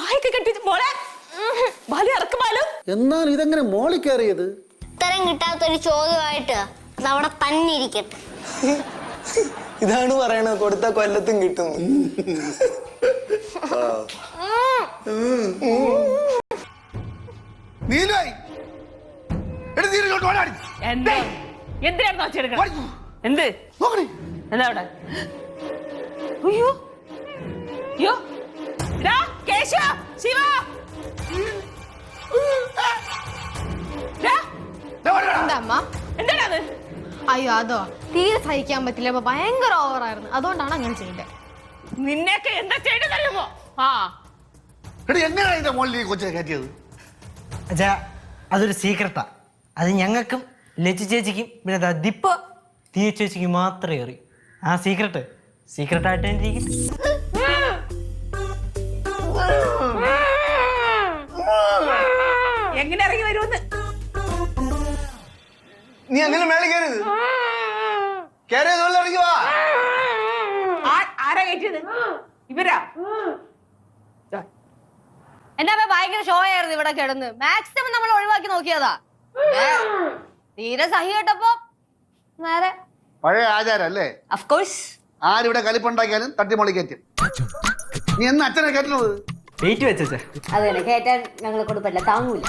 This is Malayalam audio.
പായൊക്കെ കെട്ടി മോളെ ബാലു ഇറക്കും ബാലു. എന്നാൽ ഇതെങ്ങനെ മോളിൽ കയറിയത്? ഉത്തരം കിട്ടാത്തൊരു ചോദ്യമായിട്ട് അതവിടെ തന്നെ ഇരിക്കട്ടെ. ഇതാണ് പറയണത്, കൊടുത്ത കൊല്ലത്തും കിട്ടും. എന്തിനാണ് വെച്ചെടുക്കണം? എന്ത് എന്താ അവിടെ? അയ്യോ അയ്യോ കേശവ ശിവ എന്താണത്? അയ്യോ അതോ തീരെ സഹിക്കാൻ പറ്റില്ല, അപ്പൊ ഭയങ്കര ഓവറായിരുന്നു, അതുകൊണ്ടാണ് അങ്ങനെ ചെയ്തത്. നിന്നെയൊക്കെ എന്താ ചെയ്തതറിയുമോ? എങ്ങനെയാ മോളിൽ കൊച്ചിനെ കയറ്റിയത്? അച്ഛാ അതൊരു സീക്രട്ടാ. അത് ഞങ്ങൾക്കും ലച്ചു ചേച്ചിക്കും പിന്നെ ദിപ്പ തീയ ചേച്ചിക്ക് മാത്രമേ അറിയൂ. ആ സീക്രട്ടായിട്ട് ഇരിക്കും. എങ്ങനെ ഇറങ്ങി വരുമെന്ന് നീ അങ്ങനെ മേലെ കയറിയത്? കയറിയത് ഇറങ്ങി വാ. ആരാ കയറ്റിയത്? ഇവരാ? എന്റെ അമ്മ ഭയങ്കര ഷോ ആയിരുന്നു ഇവിടെ കിടന്ന്. മാക്സിമം നമ്മൾ ഒഴിവാക്കി നോക്കിയതാ. തീരെ സഹി കേട്ടപ്പോ നേരെ പഴയ ആചാരല്ലേ? അഫ്കോഴ്സ്. ആരിവിടെ കലിപ്പുണ്ടാക്കിയാലും തട്ടിമോളി കയറ്റി. നീ എന്ന് അച്ഛനെ കയറ്റുന്നത്? വെയിറ്റ് വെച്ചാ അതന്നെ കേറ്റാൻ ഞങ്ങളെ കൊണ്ട് പറ്റില്ല, താങ്ങൂല.